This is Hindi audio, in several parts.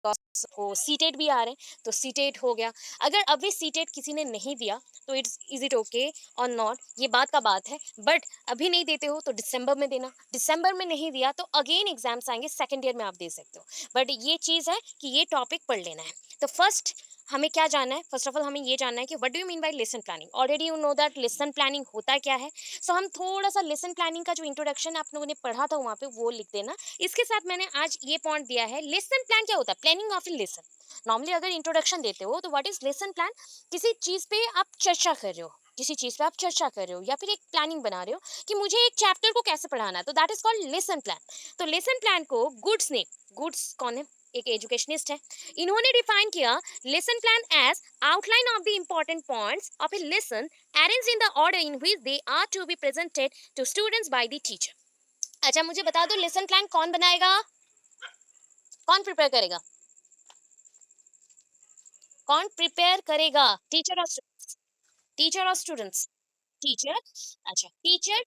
को सीटेट भी आ रहे हैं, तो सीटेट हो गया। अगर अभी सीटेट किसी ने नहीं दिया तो इज इट ओके और नॉट, ये बात का बात है। बट अभी नहीं देते हो तो दिसंबर में देना, दिसंबर में नहीं दिया तो अगेन एग्जाम्स आएंगे, सेकेंड ईयर में आप दे सकते हो। बट ये चीज़ है कि ये टॉपिक पढ़ लेना है। तो फर्स्ट हमें क्या जानना है, फर्स्ट ऑफ ऑल हमें ये जानना है कि what do you mean by lesson planning. Already you know that lesson planning होता क्या है। सो हम थोड़ा सा लेसन प्लानिंग का जो इंट्रोडक्शन आप लोगों ने पढ़ा था वहाँ पे वो लिख देना। इसके साथ मैंने आज ये पॉइंट दिया है, लेसन प्लान क्या होता है, planning of a lesson. Normally अगर इंट्रोडक्शन देते हो तो व्हाट इज लेसन प्लान, किसी चीज पे आप चर्चा कर रहे हो, किसी चीज पे आप चर्चा कर रहे हो या फिर एक प्लानिंग बना रहे हो कि मुझे एक चैप्टर को कैसे पढ़ाना है, तो that is called lesson plan. तो लेसन प्लान को गुड्स ने, गुड्स कौन है, एक एजुकेशनिस्ट है, इन्होंने डिफाइन किया lesson plan as outline of the important points of a lesson arranged in the order in which they are to be presented to students by the teacher. अच्छा मुझे बता दो, लेसन प्लान कौन बनाएगा, कौन प्रिपेयर करेगा, कौन प्रिपेयर करेगा, टीचर और स्टूडेंट्स, टीचर और स्टूडेंट्स, टीचर। अच्छा टीचर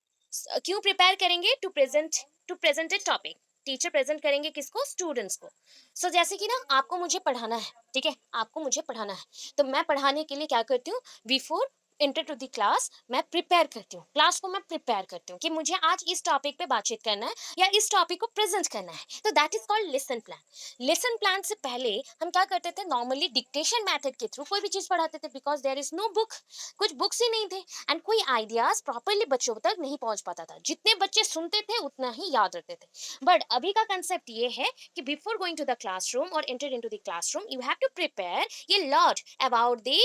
क्यों प्रिपेयर करेंगे, to present a topic, teacher present करेंगे किसको, स्टूडेंट्स को। सो जैसे कि ना आपको मुझे पढ़ाना है, ठीक है, आपको मुझे पढ़ाना है, तो मैं पढ़ाने के लिए क्या करती हूँ, before enter to the class मैं प्रिपेयर करती हूँ, क्लास को मैं प्रिपेयर करती हूँ कि मुझे आज इस टॉपिक पे बातचीत करना है या इस टॉपिक को प्रेजेंट करना है, तो that is called lesson plan. Lesson plan से पहले हम क्या करते थे, नॉर्मली डिक्टेशन मेथड के थ्रू कोई भी चीज पढ़ाते थे, because there is no book, कुछ बुक्स ही नहीं थे, एंड कोई आइडियाज प्रॉपरली बच्चों तक नहीं पहुंच पाता था, जितने बच्चे सुनते थे उतना ही याद रखते थे। बट अभी का कंसेप्ट ये है कि before going to the classroom और enter into the classroom you have to prepare ये lot about the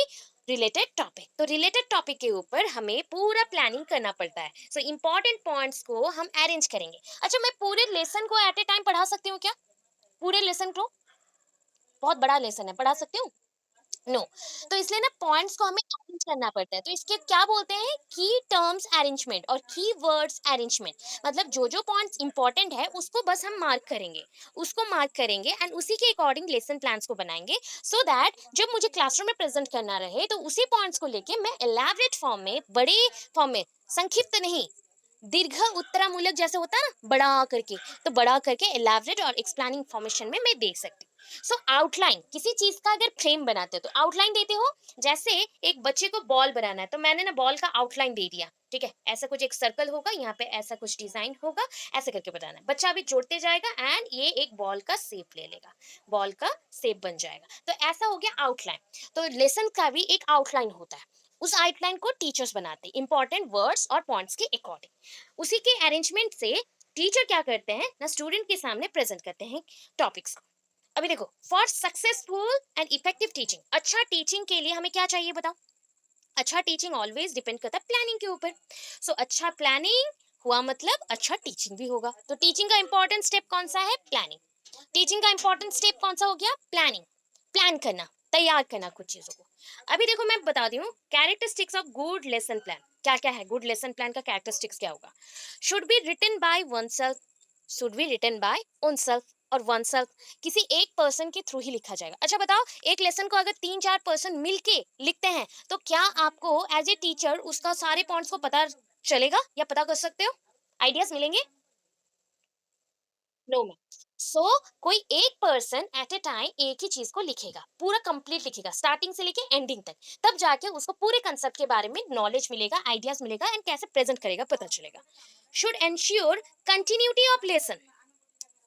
related topic. तो रिलेटेड टॉपिक के ऊपर हमें पूरा प्लानिंग करना पड़ता है। सो इंपॉर्टेंट पॉइंट्स को हम अरेंज करेंगे। अच्छा मैं पूरे लेसन को एट ए टाइम पढ़ा सकती हूँ क्या, पूरे लेसन को, बहुत बड़ा लेसन है, पढ़ा सकती हूँ, नो। तो इसलिए ना पॉइंट्स को हमें अरेंज करना पड़ता है, तो इसके क्या बोलते हैं, की टर्म्स अरेंजमेंट और की वर्ड्स अरेंजमेंट। मतलब जो जो पॉइंट्स इंपॉर्टेंट है उसको बस हम मार्क करेंगे, उसको मार्क करेंगे एंड उसी के अकॉर्डिंग लेसन प्लान्स को बनाएंगे, सो दैट जब मुझे क्लासरूम में प्रेजेंट करना रहे तो उसी पॉइंट्स को लेके मैं एलैबोरेट फॉर्म में, बड़े फॉर्म में, संक्षिप्त नहीं, दीर्घ उत्तरामूलक जैसे होता है ना बड़ा करके, तो बड़ा करके एलैबोरेट और एक्सप्लेनिंग फॉर्मेशन में मैं दे सकती हूँ। सो आउटलाइन, किसी चीज का अगर फ्रेम बनाते हो तो आउटलाइन देते हो। जैसे एक बच्चे को बॉल बनाना है तो मैंने ना बॉल का आउटलाइन दे दिया, ठीक है, ऐसा कुछ एक सर्कल होगा, यहाँ पे ऐसा कुछ डिजाइन होगा, ऐसे करके बताना है, बच्चा अभी जोड़ते जाएगा एंड ये एक बॉल का शेप ले लेगा, बॉल का शेप बन जाएगा, तो ऐसा हो गया आउटलाइन। तो लेसन का भी एक आउटलाइन होता है, उस आउटलाइन को टीचर्स बनाते हैं इंपॉर्टेंट वर्ड्स और पॉइंट्स के अकॉर्डिंग। उसी के अरेंजमेंट से टीचर क्या करते हैं ना, स्टूडेंट के सामने प्रेजेंट करते हैं टॉपिक्स को। अभी देखो, for successful and effective teaching, अच्छा टीचिंग के लिए हमें क्या चाहिए बताओ, अच्छा टीचिंग ऑलवेज डिपेंड करता है प्लानिंग के ऊपर। सो अच्छा प्लानिंग हुआ मतलब अच्छा टीचिंग भी होगा। तो टीचिंग का इंपॉर्टेंट स्टेप कौन सा है, प्लानिंग। टीचिंग का इंपॉर्टेंट स्टेप कौन सा हो गया, प्लानिंग, प्लान करना, तैयार करना कुछ चीजों को। अभी देखो मैं बता दी हूँ characteristics of good lesson plan, क्या क्या है गुड लेसन प्लान का कैरेक्टरिस्टिक्स क्या होगा, should be written by oneself, should be written by own self और वन सेल्फ, किसी एक पर्सन के थ्रू ही लिखा जाएगा। अच्छा बताओ, एक लेसन को अगर 3-4 पर्सन मिलके लिखते हैं तो क्या आपको एज ए टीचर उसका सारे पॉइंट्स को पता चलेगा या पता कर सकते हो, आइडियाज मिलेंगे, नो मैम। सो कोई एक पर्सन एट ए टाइम एक ही चीज को लिखेगा, पूरा कंप्लीट लिखेगा स्टार्टिंग से लेके एंडिंग तक, तब जाके उसको पूरे कंसेप्ट के बारे में नॉलेज मिलेगा, आइडियाज मिलेगा एंड कैसे प्रेजेंट करेगा पता चलेगा। Should ensure continuity of lesson,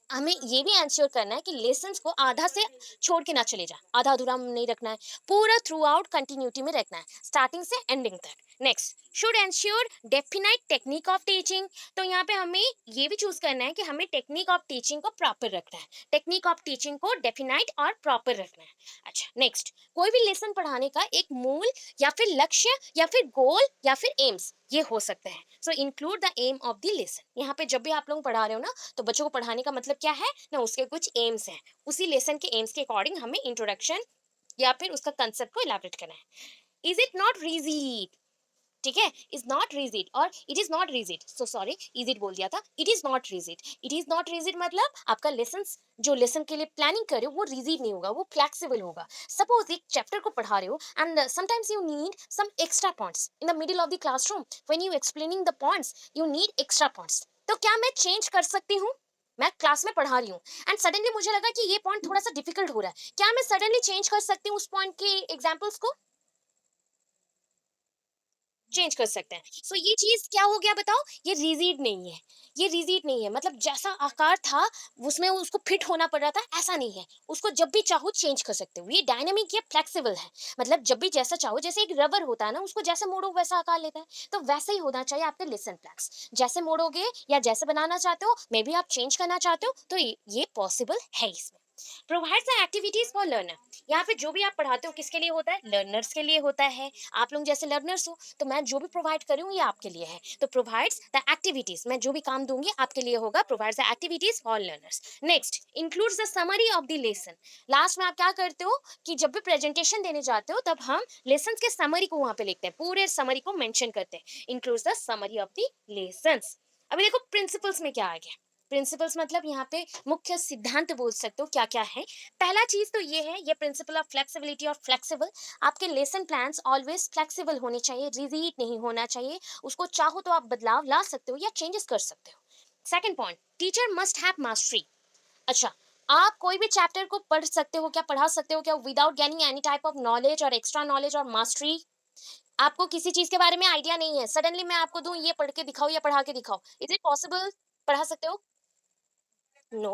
हमें ये भी एंश्योर करना है कि लेसन्स को आधा से छोड़ के ना चले जाए, आधा अधूरा नहीं रखना है, पूरा थ्रू आउट कंटिन्यूटी में रखना है, स्टार्टिंग से एंडिंग तक। Next, should ensure definite technique of teaching, तो यहाँ पे हमें ये भी चूज करना है कि हमें टेक्निक ऑफ टीचिंग को प्रॉपर रखना है, टेक्निक ऑफ टीचिंग को डेफिनाइट और प्रॉपर रखना है। अच्छा नेक्स्ट, कोई भी लेसन पढ़ाने का एक मूल या फिर लक्ष्य या फिर गोल या फिर एम्स ये हो सकते हैं। So include the aim of the lesson, यहाँ पे जब भी आप लोग पढ़ा रहे हो ना तो बच्चों को पढ़ाने का मतलब क्या है ना, उसके कुछ एम्स हैं, उसी लेसन के एम्स के अकॉर्डिंग हमें इंट्रोडक्शन या फिर उसका कंसेप्ट को इलैबोरेट करना है। इज इट नॉट रिजिड, ठीक है, इज नॉट रिजिड और it is not rigid, so sorry is it बोल दिया था, it is not rigid. It is not rigid मतलब आपका लेसन, जो लेसन के लिए प्लानिंग कर रहे हो वो रिजिड नहीं होगा, वो फ्लेक्सिबल होगा। सपोज एक चैप्टर को पढ़ा रहे हो and sometimes you need some extra points in the middle of the classroom, when you explaining the points you need extra points, तो क्या मैं चेंज कर सकती हूँ, मैं क्लास में पढ़ा रही हूँ एंड सडनली मुझे लगा कि ये पॉइंट थोड़ा सा डिफिकल्ट हो रहा है, क्या मैं सडनली चेंज कर सकती हूँ उस पॉइंट के एग्जाम्पल्स को? चेंज कर सकते हैं। सो ये चीज़ क्या हो गया बताओ? ये रिजिड नहीं है, ये रिजिड नहीं है, मतलब जैसा आकार था उसमें उसको फिट होना पड़ रहा था, ऐसा नहीं है। उसको जब भी चाहो चेंज कर सकते हो। ये डायनामिक या फ्लेक्सिबल है। मतलब जब भी जैसा चाहो, जैसे एक रबर होता है ना, उसको जैसे मोड़ो वैसा आकार लेता है। तो वैसे ही होना चाहिए आपके लेसन प्लान्स। जैसे मोड़ोगे या जैसे बनाना चाहते हो, मे बी आप चेंज करना चाहते हो, तो ये पॉसिबल है इसमें। Provide the activities for learner. यहाँ पे जो भी आप पढ़ाते हो किसके लिए होता है? लर्नर्स के लिए होता है। आप लोग जैसे लर्नर्स हो, तो मैं जो भी प्रोवाइड कर रही हूँ ये आपके लिए है। तो प्रोवाइड्स द एक्टिविटीज, मैं जो भी काम दूंगी आपके लिए होगा। Provides the activities for learners. Next, includes the summary of the lesson. Last में आप क्या करते हो कि जब भी प्रेजेंटेशन देने जाते हो तब हम लेसन के समरी को वहां पे लिखते हैं, पूरे समरी को मेंशन करते हैं। Includes the summary of the lessons. अभी देखो प्रिंसिपल्स में क्या आ गया। प्रिंसिपल्स मतलब यहाँ पे मुख्य सिद्धांत बोल सकते हो क्या क्या है। पहला चीज तो ये है, ये प्रिंसिपल ऑफ फ्लेक्सिबिलिटी और फ्लेक्सिबल। आपके लेसन प्लान्स ऑलवेज फ्लेक्सिबल होने चाहिए, रिजिड नहीं होना चाहिए। उसको चाहो तो आप बदलाव ला सकते हो या चेंजेस कर सकते हो। Second point, teacher must have mastery. अच्छा, आप कोई भी चैप्टर को पढ़ सकते हो क्या, पढ़ा सकते हो क्या without gaining any type of knowledge और एक्स्ट्रा नॉलेज और मास्टरी? आपको किसी चीज के बारे में आइडिया नहीं है, सडनली मैं आपको दूं ये पढ़ के दिखाओ या पढ़ा के दिखाओ, इज इट पॉसिबल? पढ़ा सकते हो? No,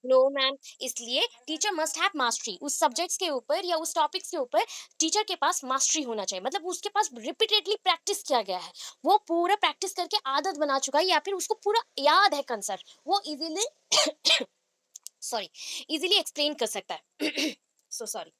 no ma'am. इसलिए टीचर मस्ट हैव मास्टरी, उस सब्जेक्ट्स के ऊपर या उस टॉपिक्स के ऊपर टीचर के पास मास्टरी होना चाहिए। मतलब उसके पास रिपीटेडली प्रैक्टिस किया गया है, वो पूरा प्रैक्टिस करके आदत बना चुका है, या फिर उसको पूरा याद है कंसेप्ट, वो इजीली सॉरी इजीली एक्सप्लेन कर सकता है। So sorry.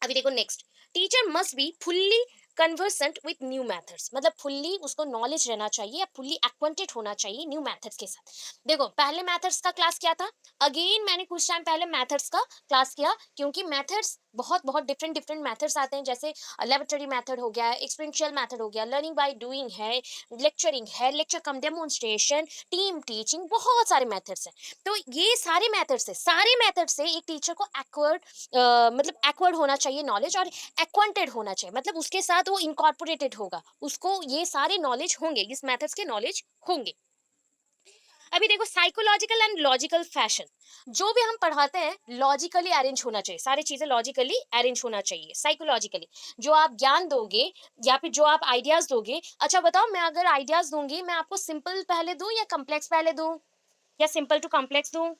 अभी देखो next, teacher must be fully conversant with new methods. मतलब फुल्ली उसको नॉलेज रहना चाहिए या फुल्ली एक्वेंटेड होना चाहिए न्यू मेथड्स के साथ। देखो पहले मेथड्स का क्लास क्या था, अगेन मैंने कुछ टाइम पहले मेथड्स का क्लास किया, क्योंकि मेथड्स बहुत बहुत डिफरेंट डिफरेंट मेथड्स आते हैं। जैसे लेबोरेटरी मेथड हो गया, एक्सपेरिंशियल मेथड हो गया, लर्निंग बाय डूइंग है, लेक्चर कम डेमोन्स्ट्रेशन, टीम टीचिंग, बहुत सारे मेथड्स हैं। तो ये सारे मेथड से एक टीचर को एक्वर्ड मतलब एक्वर्ड होना चाहिए नॉलेज, और एक्वेंटेड होना चाहिए, मतलब उसके साथ वो इनकॉर्पोरेटेड होगा, उसको ये सारे नॉलेज होंगे, इस मेथड्स के नॉलेज होंगे। अभी देखो साइकोलॉजिकल एंड लॉजिकल फैशन, जो भी हम पढ़ाते हैं लॉजिकली अरेंज होना चाहिए, सारी चीजें लॉजिकली अरेंज होना चाहिए। साइकोलॉजिकली जो आप ज्ञान दोगे या फिर जो आप आइडियाज दोगे, अच्छा बताओ, मैं अगर आइडियाज दूंगी, मैं आपको सिंपल पहले दूं या कम्प्लेक्स पहले दूं, या सिंपल टू कम्प्लेक्स दूं?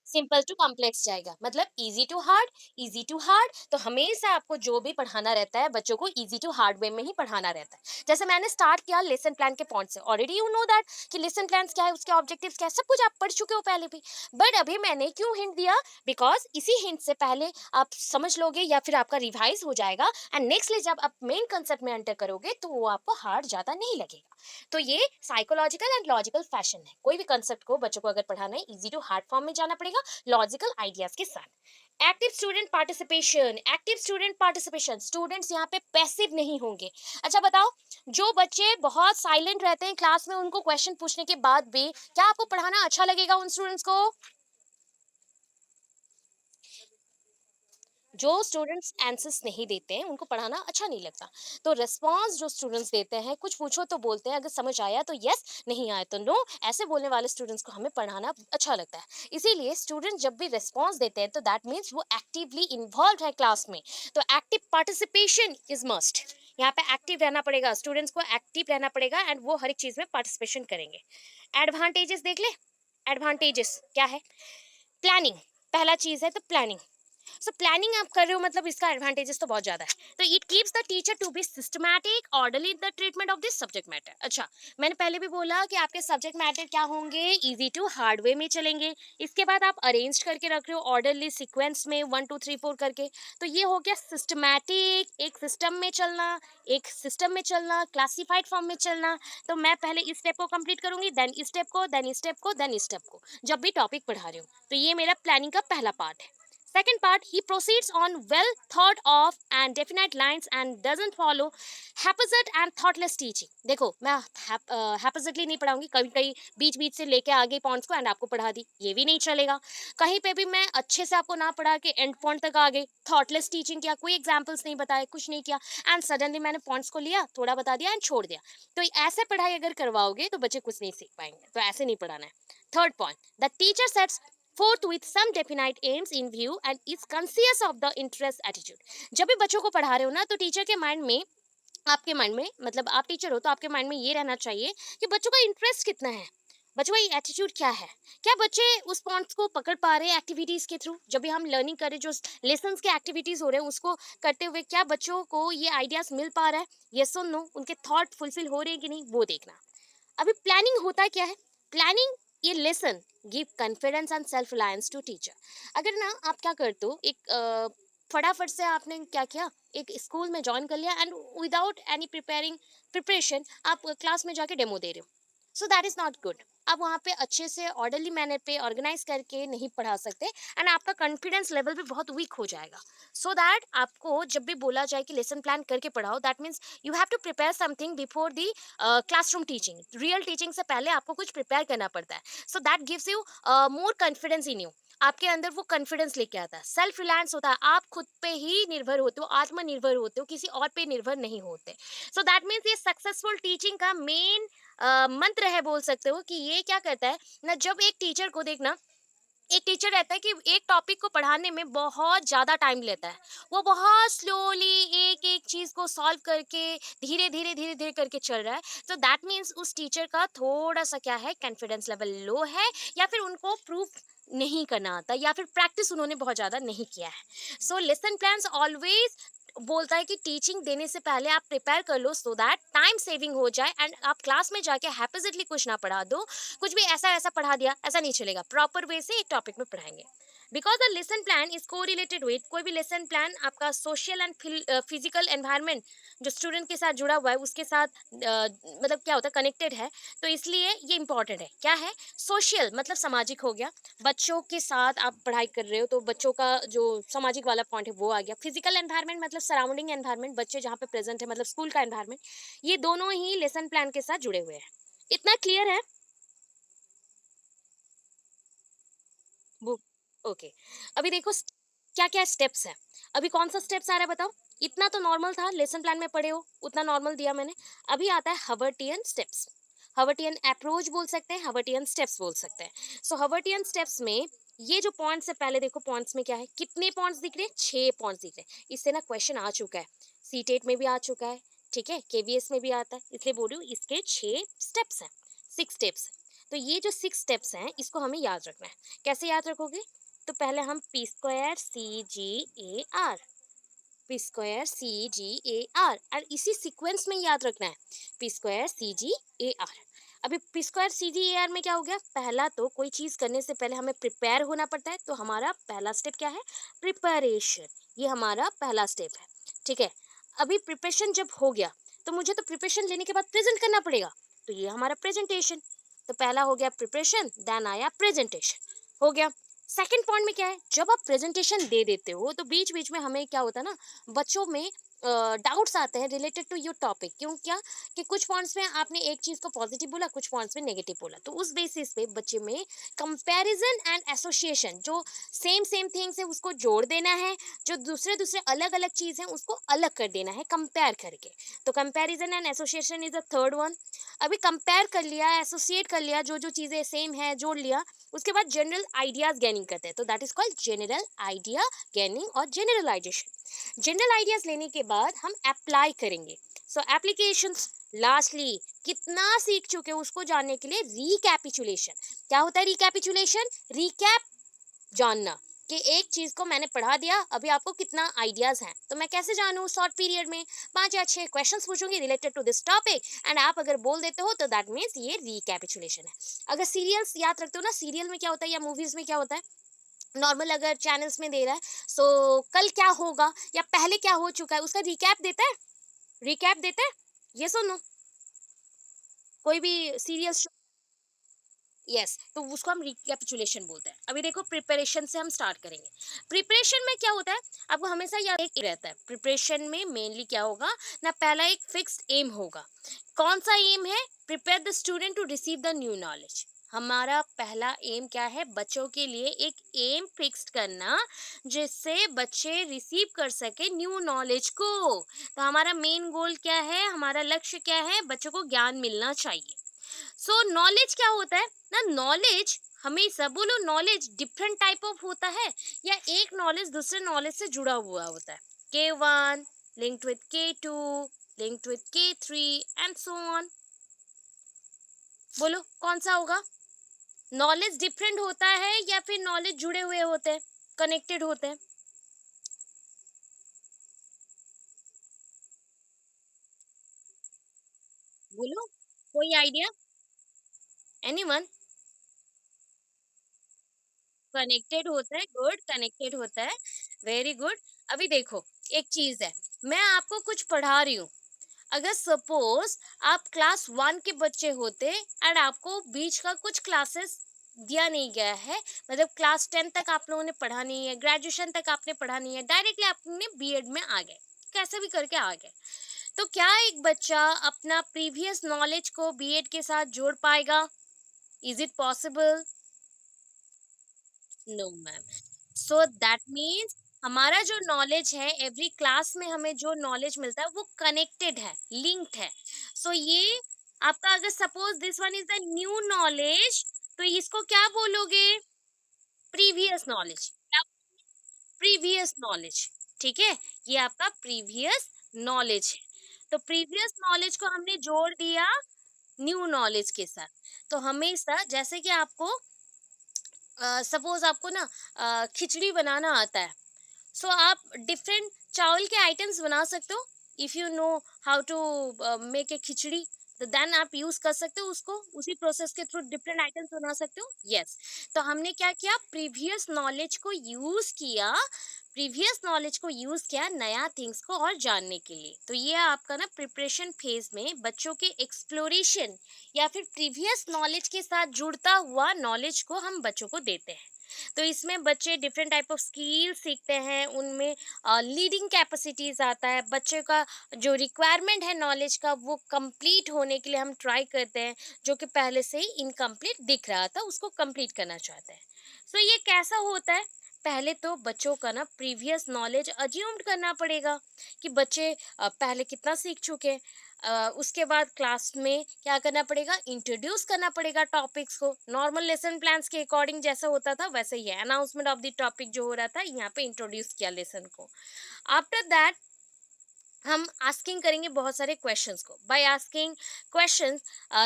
सिंपल टू कॉम्प्लेक्स जाएगा, मतलब easy to hard, easy to hard. तो हमेशा आपको जो भी पढ़ाना रहता है बच्चों को इजी टू हार्ड वे में ही पढ़ाना रहता है। जैसे मैंने स्टार्ट किया लेसन प्लान के पॉइंट से, ऑलरेडी यू नो दैट कि लेसन प्लान क्या है, उसके ऑब्जेक्टिव्स क्या है, सब कुछ आप पढ़ चुके हो पहले भी। बट अभी मैंने क्यों हिंट दिया? बिकॉज इसी हिंट से पहले आप समझ लोगे या फिर आपका रिवाइज हो जाएगा, एंड नेक्स्टली जब आप मेन कंसेप्ट में एंटर करोगे तो वो आपको हार्ड ज्यादा नहीं लगेगा। तो ये साइकोलॉजिकल एंड लॉजिकल फैशन है, कोई भी कंसेप्ट को बच्चों को अगर पढ़ाना है इजी टू हार्ड फॉर्म में जाना पड़ेगा, लॉजिकल आइडियाज के साथ। Active student participation, active student participation, students यहाँ पे पैसिव नहीं होंगे। अच्छा बताओ, जो बच्चे बहुत साइलेंट रहते हैं क्लास में, उनको क्वेश्चन पूछने के बाद भी क्या आपको पढ़ाना अच्छा लगेगा उन स्टूडेंट्स को? जो स्टूडेंट्स आंसर्स नहीं देते हैं उनको पढ़ाना अच्छा नहीं लगता। तो रिस्पॉन्स जो स्टूडेंट्स देते हैं, कुछ पूछो तो बोलते हैं, अगर समझ आया तो यस, नहीं आया तो नो, ऐसे बोलने वाले स्टूडेंट्स को हमें पढ़ाना अच्छा लगता है। इसीलिए स्टूडेंट जब भी रिस्पॉन्स देते हैं तो दैट मीन्स वो एक्टिवली इन्वॉल्व है क्लास में। तो एक्टिव पार्टिसिपेशन इज मस्ट। यहाँ पे एक्टिव रहना पड़ेगा, स्टूडेंट्स को एक्टिव रहना पड़ेगा, एंड वो हर एक चीज में पार्टिसिपेशन करेंगे। एडवांटेजेस देख ले। एडवांटेजेस क्या है? प्लानिंग, पहला चीज है तो प्लानिंग। सो प्लानिंग आप कर रहे हो मतलब इसका एडवांटेजेस तो बहुत ज्यादा है। तो it keeps the teacher to be systematic orderly the treatment of this subject matter. अच्छा, मैंने पहले भी बोला कि आपके सब्जेक्ट मैटर क्या होंगे, इजी टू हार्ड वे में चलेंगे। इसके बाद आप अरेंज करके रख रहे हो ऑर्डरली सीक्वेंस में 1 2 3 4 करके। तो ये हो गया सिस्टमैटिक, एक सिस्टम में चलना, एक सिस्टम में चलना, क्लासिफाइड फॉर्म में चलना। तो मैं पहले इस स्टेप को कंप्लीट करूंगी, देन इस स्टेप को, देन इस स्टेप को, देन इस स्टेप को, जब भी टॉपिक पढ़ा रही हूँ। तो ये मेरा प्लानिंग का पहला पार्ट है। Second part, he proceeds on well thought of and definite lines and doesn't follow haphazard and thoughtless teaching. देखो मैं haphazardly नहीं पढ़ाऊंगी, कभी कहीं बीच बीच से लेके आगे पॉइंट्स को एंड आपको पढ़ा दी, ये भी नहीं चलेगा। कहीं पे भी मैं अच्छे से आपको ना पढ़ा के एंड पॉइंट तक आ गई, थॉटलेस टीचिंग किया, कोई एग्जांपल्स नहीं बताए, कुछ नहीं किया, एंड सडनली मैंने पॉइंट्स को लिया, थोड़ा बता दिया एंड छोड़ दिया। तो ऐसे पढ़ाई अगर करवाओगे तो बच्चे कुछ नहीं सीख पाएंगे, तो ऐसे नहीं पढ़ाना है। Third point, the teacher sets fourth with some definite aims in view and is conscious of the interest attitude। जब भी बच्चों को पढ़ा रहे हो ना, तो टीचर के माइंड में, आपके माइंड में, मतलब आप टीचर हो तो आपके माइंड में ये रहना चाहिए कि बच्चों का इंटरेस्ट कितना है, बच्चों का एटीट्यूड क्या है, क्या बच्चे उस पॉइंट्स को पकड़ पा रहे हैं एक्टिविटीज के थ्रू। जब भी हम लर्निंग कर रहे, जो लेसन्स के एक्टिविटीज हो रहे हैं उसको करते हुए क्या बच्चों को ये आइडियाज मिल पा रहा है, यस और नो, उनके थॉट फुलफिल हो रहे हैं कि नहीं, वो देखना। अभी प्लानिंग होता क्या है, प्लानिंग, ये lesson give confidence and self reliance to teacher. अगर ना आप क्या करते हो, एक फटाफट से आपने क्या किया, एक स्कूल में ज्वाइन कर लिया एंड विदाउट एनी प्रिपरेशन आप क्लास में जाके डेमो दे रहे हो, so that is not good. आप वहाँ पे अच्छे से ऑर्डरली मैनर पे ऑर्गेनाइज करके नहीं पढ़ा सकते, एंड आपका कॉन्फिडेंस लेवल भी बहुत वीक हो जाएगा। सो दैट आपको जब भी बोला जाए कि लेसन प्लान करके पढ़ाओ, that means you have to prepare something before the classroom teaching. Real teaching से पहले आपको कुछ प्रिपेयर करना पड़ता है, so that gives you more confidence in you. आपके अंदर वो कॉन्फिडेंस लेके आता है, सेल्फ रिलायंस होता है, आप खुद पे ही निर्भर होते हो, आत्मनिर्भर होते हो, किसी और पे निर्भर नहीं होते। सो दैट मीन्स ये सक्सेसफुल टीचिंग का मेन मंत्र है, बोल सकते हो कि ये क्या करता है ना, जब एक टीचर को देखना, एक टीचर रहता है कि एक टॉपिक को पढ़ाने में बहुत ज़्यादा टाइम लेता है, वो बहुत स्लोली एक एक चीज़ को सॉल्व करके धीरे धीरे करके चल रहा है, तो दैट मीन्स उस टीचर का थोड़ा सा क्या है, कॉन्फिडेंस लेवल लो है, या फिर उनको प्रूफ नहीं करना आता, या फिर प्रैक्टिस उन्होंने बहुत ज़्यादा नहीं किया है। सो लेसन प्लान्स ऑलवेज बोलता है कि टीचिंग देने से पहले आप प्रिपेयर कर लो, सो दैट टाइम सेविंग हो जाए एंड आप क्लास में जाके हैपोजिटली कुछ ना पढ़ा दो, कुछ भी ऐसा ऐसा पढ़ा दिया, ऐसा नहीं चलेगा, प्रॉपर वे से एक टॉपिक में पढ़ाएंगे। Because the lesson plan is को रिलेटेड विद, कोई भी लेसन प्लान आपका सोशल एंड फिजिकल एनवायरनमेंट जो स्टूडेंट के साथ जुड़ा हुआ है उसके साथ मतलब क्या होता है, कनेक्टेड है, तो इसलिए ये इंपॉर्टेंट है। क्या है, सोशल मतलब सामाजिक हो गया, बच्चों के साथ आप पढ़ाई कर रहे हो तो बच्चों का जो सामाजिक वाला पॉइंट है वो आ गया, फिजिकल एनवायरनमेंट मतलब सराउंडिंग एनवायरनमेंट, बच्चे जहाँ पे प्रेजेंट है मतलब स्कूल का एनवायरनमेंट, ये दोनों ही लेसन प्लान के साथ जुड़े हुए हैं। इतना क्लियर है? Book, okay. अभी देखो क्या क्या स्टेप्स है, अभी कौन सा स्टेप्स आ रहा है बताओ। इतना तो नॉर्मल था, लेसन प्लान में पढ़े हो उतना नॉर्मल दिया मैंने। अभी आता है हवर्टियन स्टेप्स, हवर्टियन अप्रोच बोल सकते हैं, हवर्टियन स्टेप्स बोल सकते हैं। सो हवर्टियन स्टेप्स में ये जो पॉइंट्स है, पहले देखो पॉइंट्स में क्या है, कितने पॉइंट्स दिख रहे हैं, 6 पॉइंट्स दिख रहे हैं। इससे ना क्वेश्चन आ चुका है, सीटेट में भी आ चुका है, ठीक है, केवीएस में भी आता है, इसलिए बोल रही हूँ इसके 6 स्टेप्स हैं, 6 स्टेप्स। तो ये जो 6 स्टेप्स हैं इसको हमें याद रखना है। कैसे याद रखोगे, तो पहले हम P square C G A R, P square C G A R, और इसी सीक्वेंस में याद रखना है, P square C G A R. अभी P square C G A R में क्या हो गया, पहला तो कोई चीज़ करने से पहले हमें प्रिपेयर होना पड़ता है, तो हमारा पहला स्टेप क्या है, प्रिपरेशन, ये हमारा पहला स्टेप है, ठीक है। अभी प्रिपरेशन जब हो गया तो मुझे तो प्रिपरेशन लेने के बाद प्रेजेंट करना पड़ेगा, तो ये हमारा प्रेजेंटेशन। तो पहला हो गया प्रिपरेशन, देन आया प्रेजेंटेशन, हो गया। सेकंड पॉइंट में क्या है, जब आप प्रेजेंटेशन दे देते हो तो बीच बीच में हमें क्या होता है ना, बच्चों में डाउट्स आते हैं रिलेटेड टू योर टॉपिक। क्यों, क्या कि कुछ पॉइंट्स में आपने एक चीज़ को पॉजिटिव बोला, कुछ पॉइंट्स में नेगेटिव बोला, तो उस बेसिस पे बच्चे में कंपैरिजन एंड एसोसिएशन, जो सेम सेम थिंग्स है उसको जोड़ देना है, जो दूसरे दूसरे अलग अलग चीज़ है उसको अलग कर देना है कंपेयर करके। तो comparison and association is the third one. अभी कंपेयर कर लिया, एसोसिएट कर लिया, जो जो चीज़ें सेम है जोड़ लिया, उसके बाद जनरल आइडियाज गेनिंग करते हैं, तो that is called general idea gaining और जनरलाइजेशन। जनरल आइडियाज लेने के बाद हम अप्लाई करेंगे, सो एप्लीकेशंस। लास्टली कितना सीख चुके हो उसको जानने के लिए रिकैपिचुलेशन। क्या होता है रिकैपिचुलेशन, रिकैप, जानना कि एक चीज को मैंने पढ़ा दिया, अभी आपको कितना आइडियाज हैं, तो मैं कैसे जानूँ शॉर्ट पीरियड में 5 या 6 क्वेश्चंस पूछूंगी related to this topic, and आप अगर बोल देते हो तो दैट मीन्स ये रिकैपिचुलेशन है। अगर सीरियल्स याद रखते हो ना, सीरियल में क्या होता है या मूवीज में क्या होता है, नॉर्मल अगर चैनल्स में दे रहा है, सो कल क्या होगा या पहले क्या हो चुका है उसका रिकैप देता है, रिकैप देता है, ये सुनो, कोई भी सीरियल, यस, तो उसको हम रिकैपिचुलेशन बोलते हैं। अभी देखो प्रिपरेशन से हम स्टार्ट करेंगे। प्रिपरेशन में क्या होता है, आपको हमेशा याद एक रहता है प्रिपरेशन में मेनली क्या होगा ना, पहला एक फिक्स्ड एम होगा। कौन सा एम है? Prepare the student to receive the new knowledge. हमारा पहला एम क्या है? बच्चों के लिए एक एम फिक्स्ड करना जिससे बच्चे रिसीव कर सके न्यू नॉलेज को। तो हमारा मेन गोल क्या है, हमारा लक्ष्य क्या है? बच्चों को ज्ञान मिलना चाहिए। सो नॉलेज क्या होता है ना, नॉलेज हमेशा बोलो, नॉलेज डिफरेंट टाइप ऑफ होता है या एक नॉलेज दूसरे नॉलेज से जुड़ा हुआ होता है? K1 linked with K2 linked with K3 and so on. बोलो कौन सा होगा? नॉलेज डिफरेंट होता है या फिर नॉलेज जुड़े हुए होते हैं, कनेक्टेड होते हैं? बोलो, कोई आइडिया? एनीवन? कनेक्टेड होता है, गुड, कनेक्टेड होता है, वेरी गुड। अभी देखो, एक चीज है, मैं आपको कुछ पढ़ा रही हूँ। अगर सपोज आप क्लास 1 के बच्चे होते एंड आपको बीच का कुछ क्लासेस दिया नहीं गया है, मतलब क्लास 10 तक आप लोगों ने पढ़ा नहीं है, ग्रेजुएशन तक आपने पढ़ा नहीं है, डायरेक्टली आपने बीएड में आ गए, कैसे भी करके आ गए, तो क्या एक बच्चा अपना प्रीवियस नॉलेज को बीएड के साथ जोड़ पाएगा? Is it possible? No ma'am. So that means हमारा जो नॉलेज है, एवरी क्लास में हमें जो नॉलेज मिलता है वो कनेक्टेड है, लिंक्ड है। सो ये आपका, अगर suppose this one is the new knowledge, तो इसको क्या बोलोगे? Previous knowledge. क्या? Previous knowledge. ठीक है, ये आपका प्रीवियस नॉलेज है। तो प्रीवियस नॉलेज को हमने जोड़ दिया न्यू नॉलेज के साथ। तो हमेशा जैसे कि आपको सपोज आपको ना खिचड़ी बनाना आता है, सो आप डिफरेंट चावल के आइटम्स बना सकते हो। If you know how to make a khichdi, तो देन आप यूज कर सकते हो उसको, उसी प्रोसेस के थ्रू डिफरेंट आइटम्स बना सकते हो। यस, तो हमने क्या किया, प्रीवियस नॉलेज को यूज किया, प्रीवियस नॉलेज को यूज किया नया थिंग्स को और जानने के लिए। तो ये आपका ना प्रिपरेशन फेज में बच्चों के एक्सप्लोरेशन या फिर प्रीवियस नॉलेज के साथ जुड़ता हुआ नॉलेज को हम बच्चों को देते हैं। तो इसमें बच्चे डिफरेंट टाइप ऑफ स्किल सीखते हैं, उनमें लीडिंग कैपेसिटीज आता है, बच्चे का जो रिक्वायरमेंट है नॉलेज का वो कंप्लीट होने के लिए हम ट्राई करते हैं, जो कि पहले से ही इनकम्प्लीट दिख रहा था उसको कंप्लीट करना चाहते हैं। सो ये कैसा होता है, पहले तो बच्चों का ना प्रीवियस नॉलेज अज्यूम्ड करना पड़ेगा कि बच्चे पहले कितना सीख चुके हैं। उसके बाद क्लास में क्या करना पड़ेगा, इंट्रोड्यूस करना पड़ेगा टॉपिक्स को, नॉर्मल लेसन प्लान्स के अकॉर्डिंग जैसा होता था वैसे ही है, अनाउंसमेंट ऑफ द टॉपिक जो हो रहा था यहाँ पे इंट्रोड्यूस किया लेसन को। आफ्टर दैट हम आस्किंग करेंगे बहुत सारे क्वेश्चंस को, by asking questions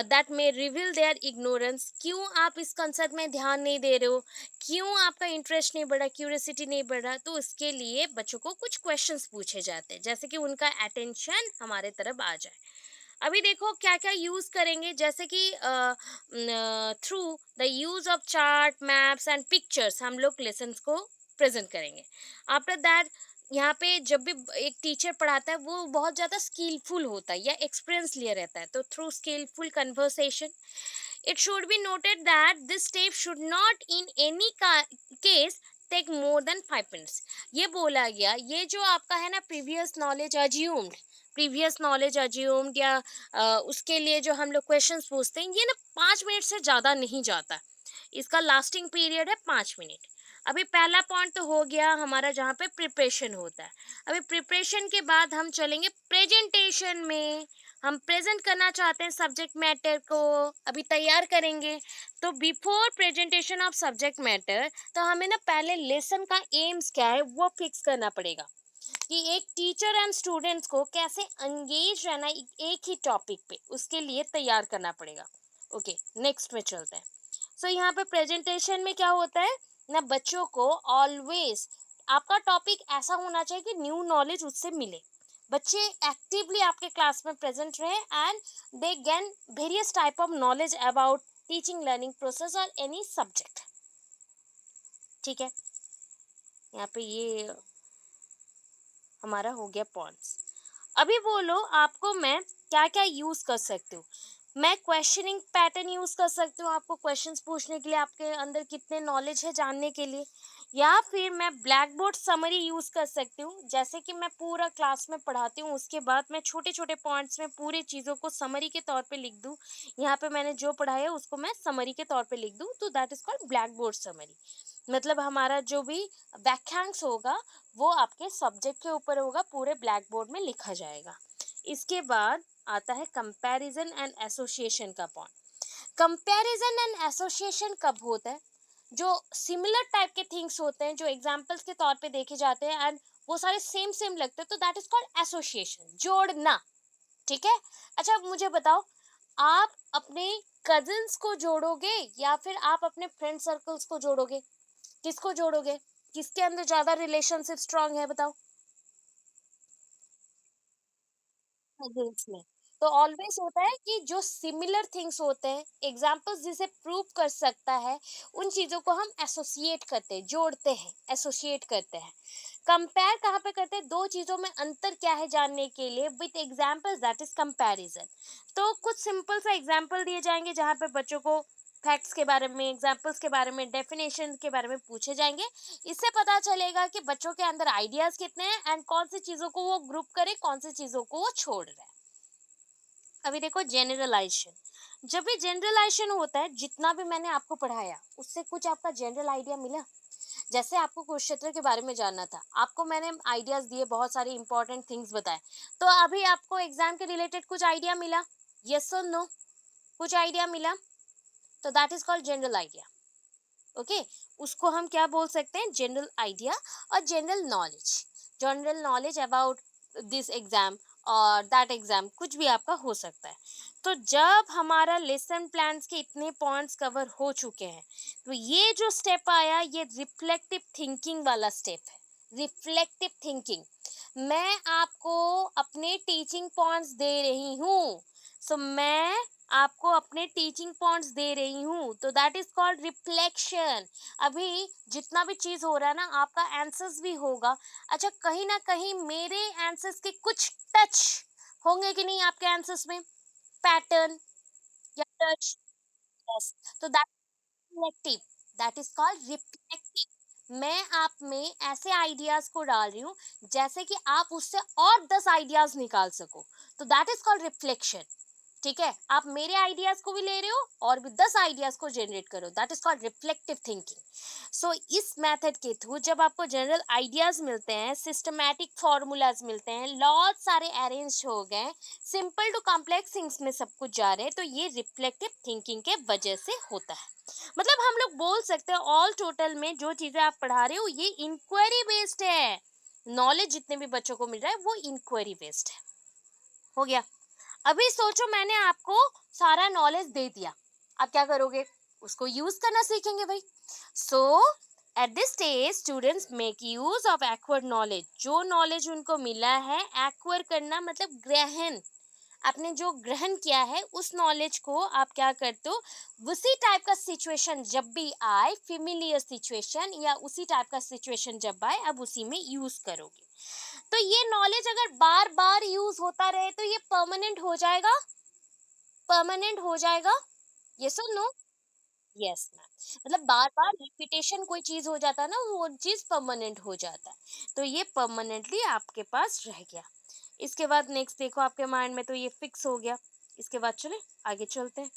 that may reveal their ignorance. क्यों आप इस कंसेप्ट में ध्यान नहीं दे रहे हो, क्यों आपका इंटरेस्ट नहीं बढ़ा, क्यूरियोसिटी नहीं बढ़ा, तो उसके लिए बच्चों को कुछ क्वेश्चंस पूछे जाते हैं जैसे कि उनका अटेंशन हमारे तरफ आ जाए। अभी देखो क्या क्या यूज करेंगे, जैसे कि through the use of chart, maps and pictures हम लोग लेसन्स को प्रेजेंट करेंगे। आफ्टर दैट यहाँ पे जब भी एक टीचर पढ़ाता है वो बहुत ज़्यादा स्किलफुल होता है या एक्सपीरियंस लिया रहता है, तो through skilful conversation it should be noted that this step should not in any case take more than 5 minutes। ये बोला गया, ये जो आपका है ना प्रीवियस नॉलेज अज्यूम्ड या उसके लिए जो हम लोग क्वेश्चंस पूछते हैं, ये ना 5 मिनट से ज़्यादा नहीं जाता। इसका लास्टिंग पीरियड है 5 मिनट। अभी पहला पॉइंट तो हो गया हमारा जहाँ पे प्रिपरेशन होता है। अभी प्रिपरेशन के बाद हम चलेंगे प्रेजेंटेशन में। हम प्रेजेंट करना चाहते हैं सब्जेक्ट मैटर को, अभी तैयार करेंगे। तो before presentation of subject matter, तो हमें ना पहले लेसन का एम्स क्या है वो फिक्स करना पड़ेगा कि एक टीचर एंड स्टूडेंट्स को कैसे एंगेज रहना एक ही टॉपिक पे, उसके लिए तैयार करना पड़ेगा। ओके, नेक्स्ट में चलते हैं। सो यहाँ पे प्रेजेंटेशन में क्या होता है ना, बच्चों को ऑलवेज आपका टॉपिक ऐसा होना चाहिए कि न्यू नॉलेज उससे मिले, बच्चे एक्टिवली आपके क्लास में प्रेजेंट रहे and they gain various type of knowledge about teaching learning process और एनी सब्जेक्ट। ठीक है, यहाँ पे ये हमारा हो गया पॉइंट्स। अभी बोलो आपको मैं क्या क्या यूज कर सकती हूँ। मैं क्वेश्चनिंग पैटर्न यूज कर सकती हूँ आपको क्वेश्चंस पूछने के लिए, आपके अंदर कितने नॉलेज है जानने के लिए, या फिर मैं ब्लैक बोर्ड समरी यूज कर सकती हूँ, जैसे कि मैं पूरा क्लास में पढ़ाती हूँ, उसके बाद मैं छोटे छोटे पॉइंट्स में पूरी चीज़ों को समरी के तौर पे लिख दूँ। यहाँ पे मैंने जो पढ़ाया उसको मैं समरी के तौर पे लिख दूँ, तो that is called black board summary. मतलब हमारा जो भी व्याख्यांश होगा वो आपके सब्जेक्ट के ऊपर होगा, पूरे ब्लैक बोर्ड में लिखा जाएगा। इसके बाद आता है कंपैरिजन एंड एसोसिएशन का पॉइंट। कंपैरिजन एंड एसोसिएशन कब होता है? जो सिमिलर टाइप के थिंग्स होते हैं, जो एग्जांपल्स के तौर पे देखे जाते हैं एंड वो सारे सेम सेम लगते हैं, तो दैट इज कॉल्ड एसोसिएशन, जोड़ना। ठीक है। अच्छा, अब मुझे बताओ, आप अपने कजिन्स को जोड़ोगे या फिर आप अपने फ्रेंड सर्कल्स को जोड़ोगे? किसको जोड़ोगे? किसके अंदर ज्यादा रिलेशनशिप स्ट्रांग है, बताओ? कजिन्स में। तो ऑलवेज होता है कि जो सिमिलर थिंग्स होते हैं, एग्जांपल्स जिसे प्रूव कर सकता है, उन चीजों को हम एसोसिएट करते हैं, जोड़ते हैं, एसोसिएट करते हैं। कंपेयर कहाँ पे करते हैं? दो चीजों में अंतर क्या है जानने के लिए with examples, that is comparison. तो कुछ सिंपल सा एग्जांपल दिए जाएंगे जहाँ पे बच्चों को फैक्ट्स के बारे में, एग्जांपल्स के बारे में, डेफिनेशन के बारे में पूछे जाएंगे। इससे पता चलेगा कि बच्चों के अंदर आइडियाज कितने हैं एंड कौन सी चीजों को वो ग्रुप करे, कौन सी चीजों को वो छोड़ रहे हैं। अभी देखो जनरलाइजेशन, जब भी जनरलाइजेशन होता है, जितना भी मैंने आपको पढ़ाया उससे कुछ आपका जनरल आइडिया मिला। जैसे आपको कुरुक्षेत्र के बारे में जानना था, आपको मैंने आइडियाज दिए, बहुत सारे इंपॉर्टेंट थिंग्स बताए, तो अभी आपको एग्जाम के रिलेटेड कुछ आइडिया मिला? यस और नो? कुछ आइडिया मिला? तो that is called general idea. Okay. उसको हम क्या बोल सकते हैं? जनरल आइडिया और general knowledge. General knowledge about this exam और दैट एग्जाम, कुछ भी आपका हो सकता है। तो जब हमारा लेसन प्लान्स के इतने पॉइंट्स कवर हो चुके हैं, तो ये जो स्टेप आया, ये रिफ्लेक्टिव थिंकिंग वाला स्टेप है। रिफ्लेक्टिव थिंकिंग, मैं आपको अपने टीचिंग पॉइंट्स दे रही हूँ। सो मैं आपको अपने टीचिंग पॉइंट्स दे रही हूँ, तो दैट इज कॉल्ड रिफ्लेक्शन। अभी जितना भी चीज हो रहा है ना, आपका आंसर्स भी होगा। अच्छा, कहीं ना कहीं मेरे आंसर्स के कुछ टच होंगे कि नहीं आपके आंसर्स में? पैटर्न या टच? यस। तो that reflective, that is called reflective. मैं आप में ऐसे आइडियाज को डाल रही हूँ जैसे कि आप उससे और 10 आइडियाज निकाल सको, तो दैट इज कॉल्ड रिफ्लेक्शन। ठीक है, आप मेरे आइडियाज को भी ले रहे हो और भी 10 आइडियाज को जनरेट करो, that is called reflective thinking. So इस मेथड के थ्रू जब आपको जनरल आइडियाज मिलते हैं, सिस्टमैटिक फॉर्मूलाज मिलते हैं, लॉज सारे अरेंज हो गए, सिंपल टू कॉम्प्लेक्स थिंग्स में सब कुछ जा रहे हैं, तो ये रिफ्लेक्टिव थिंकिंग के वजह से होता है। मतलब हम लोग बोल सकते हैं ऑल टोटल में जो चीजें आप पढ़ा रहे हो ये इंक्वायरी बेस्ड है। नॉलेज जितने भी बच्चों को मिल रहा है वो इंक्वायरी बेस्ड है। हो गया। अभी सोचो मैंने आपको सारा नॉलेज दे दिया, अब क्या करोगे? उसको यूज करना सीखेंगे भाई। So at this stage students make use of acquired knowledge. जो नॉलेज उनको मिला है, एक्वायर करना मतलब ग्रहण, आपने जो ग्रहण किया है उस नॉलेज को आप क्या करते हो, उसी टाइप का सिचुएशन जब भी आए, फेमिलियर सिचुएशन या उसी टाइप का सिचुएशन जब आए, अब उसी में यूज करोगे। तो ये नॉलेज अगर बार बार यूज होता रहे तो ये परमानेंट हो जाएगा। परमानेंट हो जाएगा। यस और नो? Yes ma'am. मतलब बार बार रिपीटेशन कोई चीज हो जाता है ना, वो चीज परमानेंट हो जाता है। तो ये परमानेंटली आपके पास रह गया। इसके बाद नेक्स्ट देखो, आपके माइंड में तो ये फिक्स हो गया। इसके बाद चले आगे चलते हैं।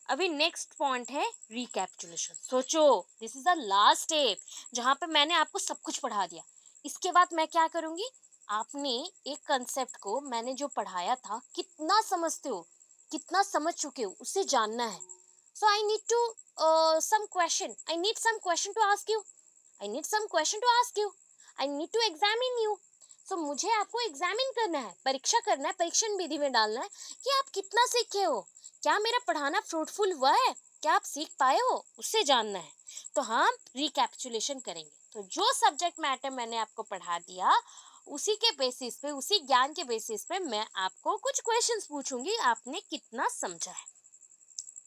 अभी नेक्स्ट पॉइंट है रिकैपिचुलेशन। सोचो, this is the last step जहां पे मैंने आपको सब कुछ पढ़ा दिया। इसके बाद मैं क्या करूंगी? आपने एक कंसेप्ट को मैंने जो पढ़ाया था कितना समझते हो, कितना समझ चुके हो, उसे जानना है। So I need to some question, I need some question to ask you, I need some question to ask you, I need to examine you. So मुझे आपको एग्जामिन करना है, परीक्षा करना है, परीक्षण विधि में डालना है कि आप कितना सीखे हो, क्या मेरा पढ़ाना फ्रूटफुल हुआ है, क्या आप सीख पाए हो, उससे जानना है। तो हम रिकैपिचुलेशन करेंगे। तो जो सब्जेक्ट मैटर मैंने आपको पढ़ा दिया, उसी के बेसिस पे, उसी ज्ञान के बेसिस पे मैं आपको कुछ क्वेश्चंस पूछूंगी, आपने कितना समझा है।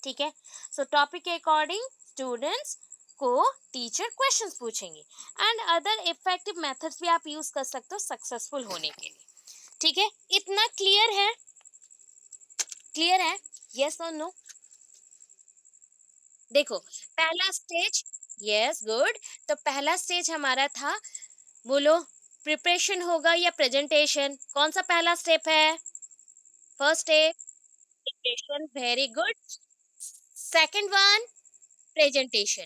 ठीक है। सो टॉपिक के अकॉर्डिंग स्टूडेंट्स को टीचर क्वेश्चंस पूछेंगे एंड अदर इफेक्टिव मेथड्स भी आप यूज कर सकते हो सक्सेसफुल होने के लिए। ठीक है, इतना क्लियर है? क्लियर है? यस और नो? देखो, पहला स्टेज, यस गुड, तो पहला स्टेज हमारा था, बोलो, प्रिपरेशन होगा या प्रेजेंटेशन? कौन सा पहला स्टेप है? First step preparation, very good. Second one presentation.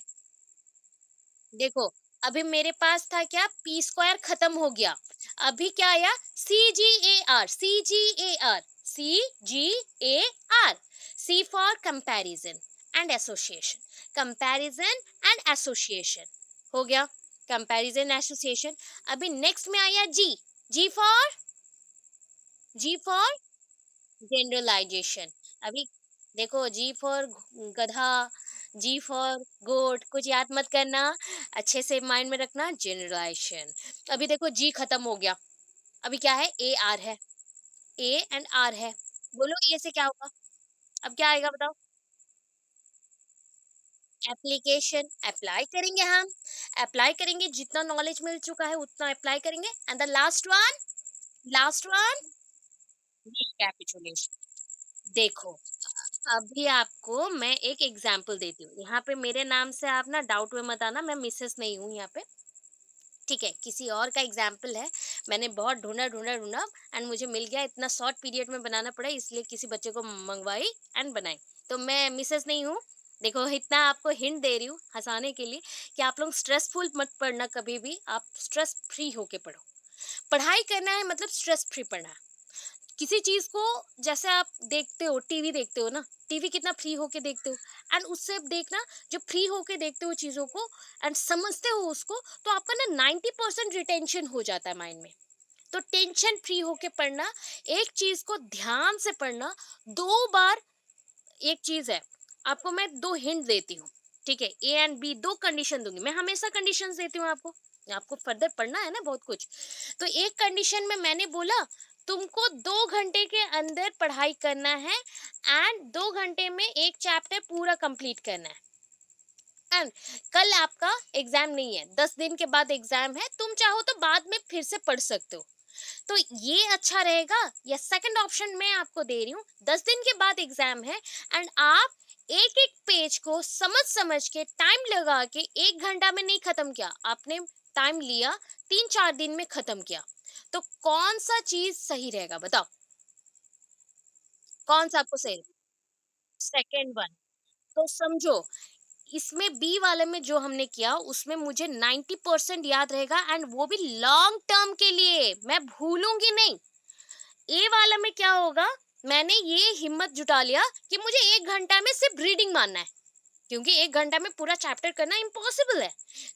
देखो, अभी मेरे पास था क्या, पी स्क्वायर खत्म हो गया, अभी क्या आया, C G A R, C G A R, C G A R, C for comparison and association, comparison and association, हो गया, कंपैरिजन एसोसिएशन। अभी नेक्स्ट में आया G, G for, G for generalization. अभी देखो, जी फॉर गधा, जी फॉर गोट, कुछ याद मत करना, अच्छे से माइंड में रखना, जनरलाइजेशन। अभी देखो, जी खत्म हो गया, अभी क्या है, ए आर है, ए एंड आर है, बोलो ए से क्या होगा, अब क्या आएगा बताओ? एप्लीकेशन, अप्लाई करेंगे हम, अप्लाई करेंगे, जितना नॉलेज मिल चुका है उतना अप्लाई करेंगे, and the last one, last one recapitulation. देखो, अभी आपको मैं एक एग्जांपल देती हूँ, यहाँ पे मेरे नाम से आप ना डाउट में मत आना, मैं मिसेस नहीं हूँ यहाँ पे, ठीक है, किसी और का एग्जाम्पल है, मैंने बहुत ढूंढा ढूंढा ढूंढा एंड मुझे मिल गया, इतना शॉर्ट पीरियड में बनाना पड़ा, इसलिए किसी बच्चे को मंगवाई एंड बनाई, तो मैं मिसेस नहीं हूँ। देखो, इतना आपको हिंट दे रही हूँ हंसाने के लिए, कि आप लोग स्ट्रेसफुल मत पढ़ना कभी भी, आप स्ट्रेस फ्री होके पढ़ो, पढ़ाई करना है मतलब स्ट्रेस फ्री पढ़ना है। किसी चीज को, जैसे आप देखते हो, टीवी देखते हो ना, टीवी कितना फ्री होके देखते हो, एंड उससे देखना, जब फ्री होके देखते हो चीजों को एंड समझते हो उसको, तो आपका ना 90% रिटेंशन हो जाता है माइंड में। तो टेंशन फ्री होके पढ़ना, एक चीज को ध्यान से पढ़ना, 2 बार, एक चीज है, आपको मैं 2 हिंट देती हूँ, ठीक है, ए एंड बी, 2 कंडीशन दूंगी, मैं हमेशा कंडीशंस देती हूँ आपको, आपको फर्दर पढ़ना है ना बहुत कुछ। तो एक कंडीशन में मैंने बोला, तुमको 2 घंटे के अंदर पढ़ाई करना है एंड 2 घंटे में एक चैप्टर पूरा कंप्लीट करना है, एंड कल आपका एग्जाम नहीं है, 10 दिन के बाद एग्जाम है, तुम चाहो तो बाद में फिर से पढ़ सकते हो। तो ये अच्छा रहेगा, या सेकंड ऑप्शन मैं आपको दे रही हूँ, 10 दिन के बाद एग्जाम है एंड आप एक एक पेज को समझ समझ के टाइम लगा के 1 घंटा में नहीं खत्म किया आपने, टाइम लिया, 3-4 दिन में खत्म किया, तो कौन सा चीज सही रहेगा बताओ, कौन सा आपको सही, सेकंड वन। तो समझो, इसमें बी वाले में जो हमने किया उसमें मुझे 90% याद रहेगा एंड वो भी लॉन्ग टर्म के लिए, मैं भूलूंगी नहीं। ए वाला में क्या होगा, मैंने ये हिम्मत जुटा लिया कि मुझे 1 घंटा में सिर्फ रीडिंग मारना है, क्योंकि 1 घंटा में पूरा चैप्टर करना इम्पॉसिबल है,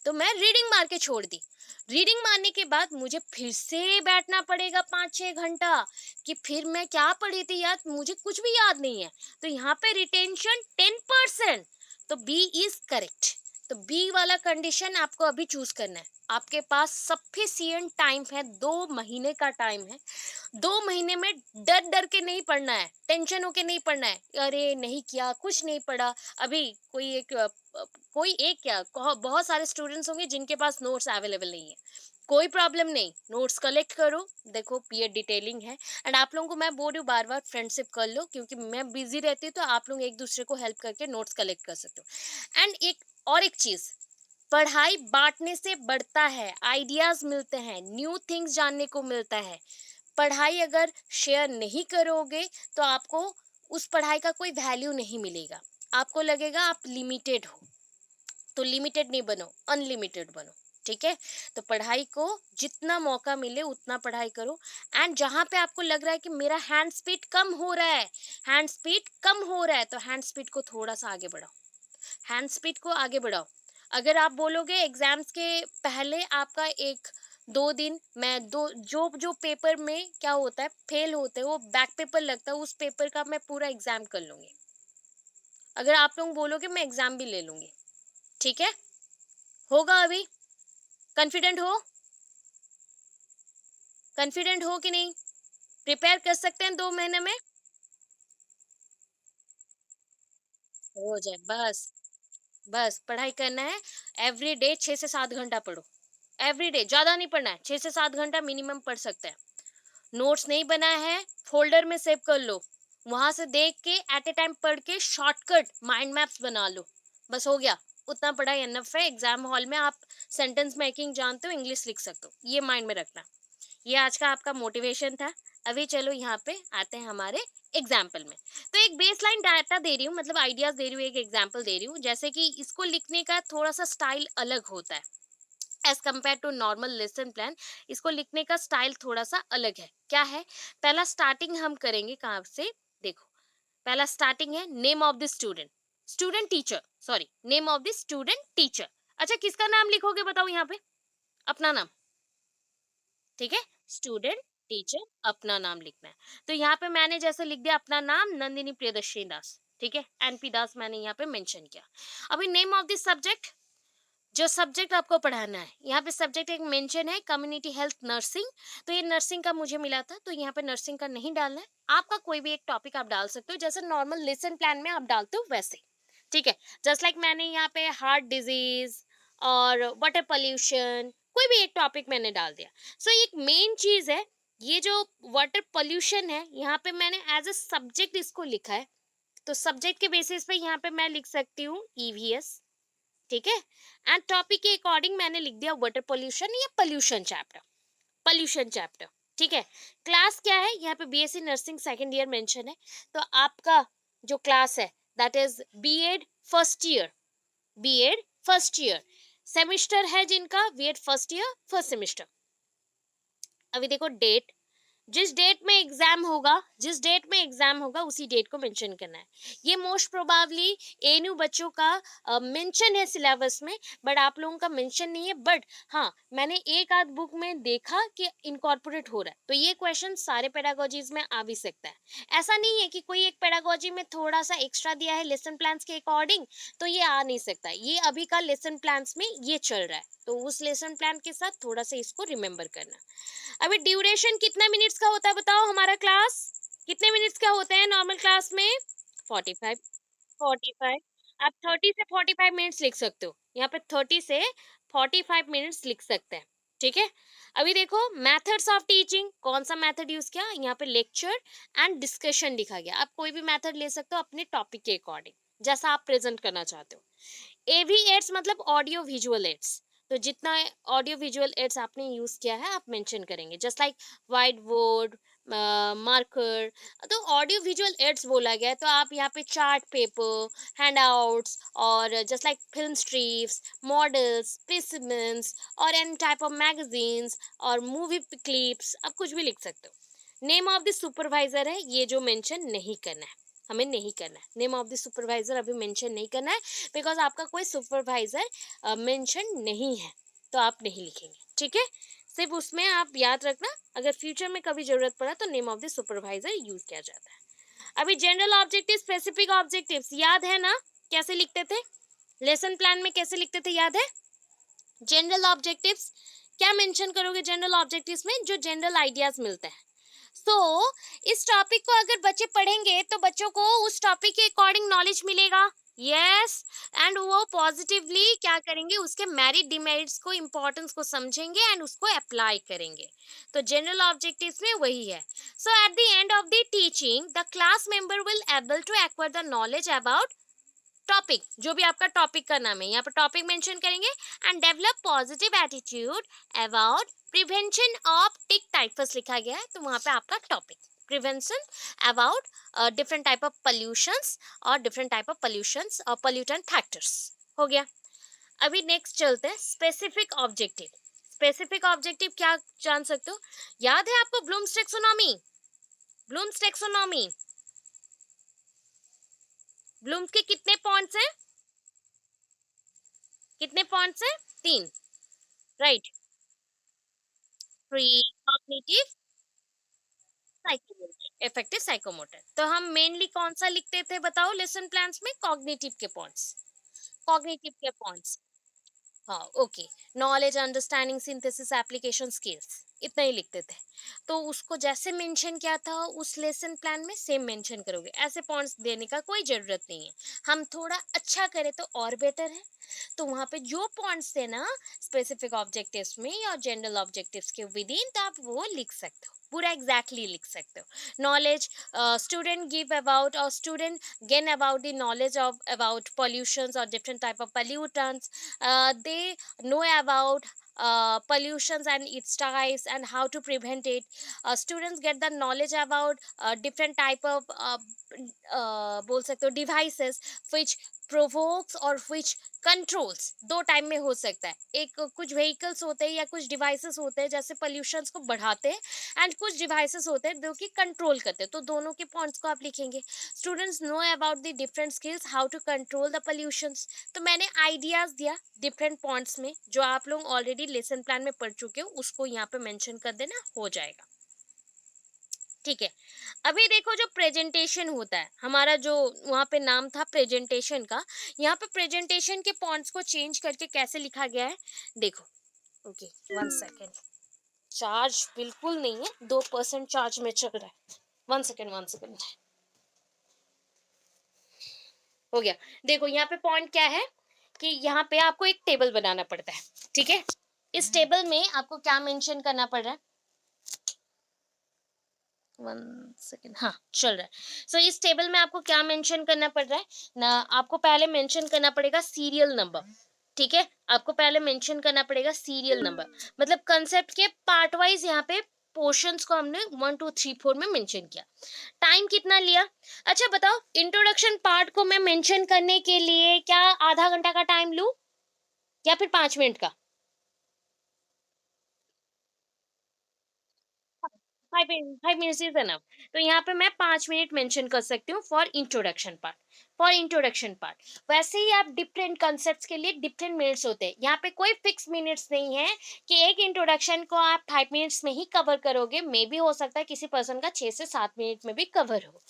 तो मैं रीडिंग मार के छोड़ दी। रीडिंग मारने के बाद मुझे फिर से बैठना पड़ेगा 5-6 घंटा, कि फिर मैं क्या पढ़ी थी याद, मुझे कुछ भी याद नहीं है, तो यहाँ पे रिटेंशन 10%, तो बी इज करेक्ट। तो बी वाला कंडीशन आपको अभी चूज करना है, आपके पास सफिशिएंट टाइम है, 2 महीने का टाइम है, 2 महीने में डर डर के नहीं पढ़ना है, टेंशन होके नहीं पढ़ना है, अरे नहीं किया, कुछ नहीं पढ़ा। अभी कोई एक क्या, बहुत सारे स्टूडेंट्स होंगे जिनके पास नोट्स अवेलेबल नहीं है, कोई प्रॉब्लम नहीं, नोट्स कलेक्ट करो, देखो पीए डिटेलिंग है, एंड आप लोगों को मैं बोल रही हूँ बार बार, फ्रेंडशिप कर लो, क्योंकि मैं बिजी रहती हूँ, तो आप लोग एक दूसरे को हेल्प करके नोट्स कलेक्ट कर सकते हो। एंड एक और एक चीज, पढ़ाई बांटने से बढ़ता है, आइडियाज मिलते हैं, न्यू थिंग्स जानने को मिलता है। पढ़ाई अगर शेयर नहीं करोगे तो आपको उस पढ़ाई का कोई वैल्यू नहीं मिलेगा, आपको लगेगा आप लिमिटेड हो, तो लिमिटेड नहीं बनो, अनलिमिटेड बनो, ठीक है। तो पढ़ाई को जितना मौका मिले उतना पढ़ाई करो, एंड जहां पे आपको लग रहा है कि मेरा हैंड स्पीड कम हो रहा है, हैंड स्पीड कम हो रहा है, तो हैंड स्पीड को थोड़ा सा आगे बढ़ाओ, हैंड स्पीड को आगे बढ़ाओ। अगर आप बोलोगे एग्जाम्स के पहले आपका 1-2 दिन, मैं दो जो जो पेपर में क्या होता है फेल होते हैं वो बैक पेपर लगता है, उस पेपर का मैं पूरा एग्जाम कर लूंगी, अगर आप लोग बोलोगे मैं एग्जाम भी ले लूंगी, ठीक है, होगा अभी, कॉन्फिडेंट हो, कॉन्फिडेंट हो कि नहीं, प्रिपेयर कर सकते हैं 2 महीने में, हो जाए बस, बस पढ़ाई करना है, एवरी डे 6 से 7 घंटा पढ़ो, एवरी डे, ज्यादा नहीं पढ़ना है, 6 से 7 घंटा मिनिमम पढ़ सकते हैं। नोट्स नहीं बना है, फोल्डर में सेव कर लो, वहां से देख के एट ए टाइम पढ़ के शॉर्टकट माइंड मैप्स बना लो, बस हो गया। उतना पढ़ा इनफ है, एग्जाम हॉल में आप सेंटेंस मेकिंग जानते हो, इंग्लिश लिख सकते हो, ये माइंड में रखना। ये आज का आपका मोटिवेशन था। अभी चलो यहाँ पे आते हैं हमारे एग्जाम्पल में। तो एक बेसलाइन डाटा दे रही हूँ, मतलब आइडियाज दे रही हूँ, एक एग्जाम्पल दे रही हूँ, जैसे कि इसको लिखने का थोड़ा सा स्टाइल अलग होता है as compare to normal lesson plan. इसको लिखने का स्टाइल थोड़ा सा अलग है। क्या है? पहला स्टार्टिंग हम करेंगे कहाँ से? देखो, पहला स्टार्टिंग है name of the student, student teacher, sorry, name of the student teacher. अच्छा, किसका नाम लिखोगे बताओ यहाँ पे? अपना नाम, ठीक है? स्टूडेंट टीचर अपना नाम लिखना है। तो यहाँ पे मैंने जैसे लिख दिया अपना नाम नंदिनी प्रियदर्शनी दास, ठीक है? एनपी दास मैंने यहाँ पे मेंशन किया। अभी नेम ऑफ द सब्जेक्ट, जो सब्जेक्ट आपको पढ़ाना है, यहाँ पे सब्जेक्ट एक मेंशन है कम्युनिटी हेल्थ नर्सिंग। तो ये नर्सिंग का मुझे मिला था, तो यहाँ पे नर्सिंग का नहीं डालना है। आपका कोई भी एक टॉपिक आप डाल सकते हो, जैसे नॉर्मल लेसन प्लान में आप डालते हो वैसे, ठीक है? जस्ट लाइक मैंने यहाँ पे हार्ट डिजीज और वाटर पोल्यूशन, कोई भी एक टॉपिक मैंने डाल दिया। सो एक मेन चीज है, ये जो वाटर पोल्यूशन है, यहाँ पे मैंने एज अ सब्जेक्ट इसको लिखा है। तो सब्जेक्ट के बेसिस पे यहाँ पे मैं लिख सकती हूँ ईवीएस, ठीक है? एंड टॉपिक के अकॉर्डिंग मैंने लिख दिया वाटर पोल्यूशन या पोल्यूशन चैप्टर, पोल्यूशन चैप्टर, ठीक है? क्लास क्या है? यहाँ पे BSc nursing second year mention है। तो आपका जो क्लास है that is BEd first year, BEd first year. Semester है जिनका BEd first year first semester. अभी देखो डेट, जिस डेट में एग्जाम होगा, जिस डेट में एग्जाम होगा उसी डेट को मेंशन करना है। ये मोस्ट प्रोबेबली एएनयू बच्चों का मेंशन है सिलेबस में, बट आप लोगों का मेंशन नहीं है। बट हाँ, मैंने एक आध बुक में देखा कि इनकॉर्पोरेट हो रहा है, तो ये क्वेश्चन सारे पेडागोजीज में आ भी सकता है। ऐसा नहीं है कि कोई एक पेडागोजी में थोड़ा सा एक्स्ट्रा दिया है लेसन प्लान्स के अकॉर्डिंग तो ये आ नहीं सकता। ये अभी का लेसन प्लान्स में ये चल रहा है, तो उस लेसन प्लान के साथ थोड़ा सा इसको रिमेम्बर करना। अभी ड्यूरेशन कितना मिनट्स का होता है बताओ? हमारा क्लास कितने मिनट्स का होता है नॉर्मल क्लास में? 45, 45। आप 30 से 45 मिनट्स लिख सकते हो, यहाँ पे 30 से 45 मिनट्स लिख सकते हैं, ठीक है? अभी देखो मेथड्स ऑफ टीचिंग, कौन सा मेथड यूज किया? यहाँ पे लेक्चर एंड डिस्कशन लिखा गया। आप कोई भी मेथड ले सकते हो अपने टॉपिक के अकॉर्डिंग, जैसा आप प्रेजेंट करना चाहते हो। एवी एड्स मतलब ऑडियो विजुअल एड्स, तो जितना ऑडियो विजुअल एड्स आपने यूज किया है आप मेंशन करेंगे, just like white board, marker. तो ऑडियो विजुअल एड्स बोला गया है, तो आप यहाँ पे चार्ट पेपर, हैंडआउट्स और just like film strips, models, specimens और एन टाइप ऑफ मैगजीन्स और मूवी क्लिप्स, आप कुछ भी लिख सकते हो। नेम ऑफ द सुपरवाइजर है ये जो मेंशन नहीं करना है, हमें नहीं करना है। नेम ऑफ द सुपरवाइजर अभी मेंशन नहीं करना है, बिकॉज आपका कोई सुपरवाइजर मेंशन नहीं है, तो आप नहीं लिखेंगे, ठीक है? सिर्फ उसमें आप याद रखना, अगर फ्यूचर में कभी जरूरत पड़ा तो name of the supervisor use किया जाता है। अभी जनरल ऑब्जेक्टिव, स्पेसिफिक ऑब्जेक्टिव्स याद है ना? कैसे लिखते थे लेसन प्लान में? कैसे लिखते थे याद है? जनरल ऑब्जेक्टिव्स क्या मेंशन करोगे? जनरल ऑब्जेक्टिव्स में जो जनरल आइडियाज मिलते हैं। तो इस टॉपिक को अगर बच्चे पढ़ेंगे तो बच्चों को उस टॉपिक के अकॉर्डिंग नॉलेज मिलेगा। यस, एंड वो पॉजिटिवली क्या करेंगे? उसके मेरिट डिमेरिट्स को, इंपॉर्टेंस को समझेंगे एंड उसको अप्लाई करेंगे। तो जनरल ऑब्जेक्टिव्स में वही है। So at the end of the teaching the class member will able to acquire the knowledge about topic, जो भी आपका टॉपिक का नाम है, यहाँ पर टॉपिक मेंशन करेंगे, and develop positive attitude about prevention of tick typhus लिखा गया है, तो वहां पे आपका topic prevention about different type of pollutions और डिफरेंट टाइप ऑफ पॉल्यूशंस और पॉल्यूटेंट फैक्टर्स हो गया। अभी नेक्स्ट चलते हैं स्पेसिफिक ऑब्जेक्टिव। स्पेसिफिक ऑब्जेक्टिव क्या जान सकते हो? याद है आपको Bloom's taxonomy? Bloom's taxonomy, Bloom's के कितने पॉइंट्स हैं? कितने पॉइंट्स हैं? 3, right? Pre cognitive, psychomotor, effective psychomotor. तो हम मेनली कौन सा लिखते थे बताओ लेसन प्लान्स में? कॉग्निटिव के पॉइंट्स, कॉग्निटिव के पॉइंट्स। हाँ, okay. Knowledge, understanding, synthesis, application skills, इतना ही लिखते थे। तो उसको जैसे मेंशन किया था उस लेसन प्लान में सेम मेंशन करोगे, ऐसे पॉइंट्स देने का कोई जरूरत नहीं है। हम थोड़ा अच्छा करें तो और बेटर है, तो वहां पे जो पॉइंट्स थे ना स्पेसिफिक ऑब्जेक्टिव्स में या जनरल ऑब्जेक्टिव्स के विद इन, तो आप वो लिख सकते हो, पूरा एग्जैक्टली लिख सकते हो। Knowledge student give about or student gain about the knowledge of about pollutions or different type of pollutants. They know about pollutions and its types and how to prevent it. Students get the knowledge about different type of बोल सकते हो devices which provokes और which कंट्रोल्स। दो टाइम में हो सकता है, एक कुछ व्हीकल्स होते हैं या कुछ डिवाइसेस होते हैं जैसे पोल्यूशंस को बढ़ाते हैं, एंड कुछ डिवाइसेस होते हैं जो कि कंट्रोल करते हैं, तो दोनों के पॉइंट्स को आप लिखेंगे। Students know about the different skills how to control the pollutions. तो मैंने आइडियाज दिया डिफरेंट पॉइंट्स में, जो आप लोग ऑलरेडी लेसन प्लान में पढ़ चुके हो, उसको यहाँ पे मेंशन कर देना, हो जाएगा। ठीक है, अभी देखो जो प्रेजेंटेशन होता है हमारा, जो वहाँ पे नाम था प्रेजेंटेशन का, यहाँ पे प्रेजेंटेशन के पॉइंट्स को चेंज करके कैसे लिखा गया है, देखो। ओके, 1 सेकेंड, चार्ज बिल्कुल नहीं है, 2% चार्ज में चल रहा है। 1 सेकेंड 1 सेकेंड, हो गया। देखो यहाँ पे पॉइंट क्या है कि यहाँ पे आपको एक टेबल बनाना पड़ता है, ठीक है। इस टेबल में आपको क्या मेंशन करना पड़ रहा है, 1 सेकेंड, हाँ चल रहा है। सो इस टेबल में आपको क्या मेंशन करना पड़ रहा है ना, आपको पहले मेंशन करना पड़ेगा सीरियल नंबर, ठीक है। आपको पहले मेंशन करना पड़ेगा सीरियल नंबर, मतलब कंसेप्ट के पार्ट वाइज यहाँ पे पोर्शंस को हमने 1 2 3 4 में मेंशन किया। टाइम कितना लिया, अच्छा बताओ, इंट्रोडक्शन पार्ट को मैं मेंशन करने के लिए क्या आधा घंटा का टाइम लूं या फिर 5 मिनट का? 5 मिनट्स इज एनफ। तो यहाँ पे मैं 5 मिनट मेंशन कर सकती हूँ for introduction part, for introduction part. वैसे ही आप डिफरेंट कंसेप्ट्स के लिए डिफरेंट मिनट्स होते हैं, यहाँ पे कोई फिक्स मिनट्स नहीं है कि एक इंट्रोडक्शन को आप 5 मिनट्स में ही कवर करोगे, मे भी हो सकता है किसी पर्सन का 6 से 7 मिनट में भी कवर हो।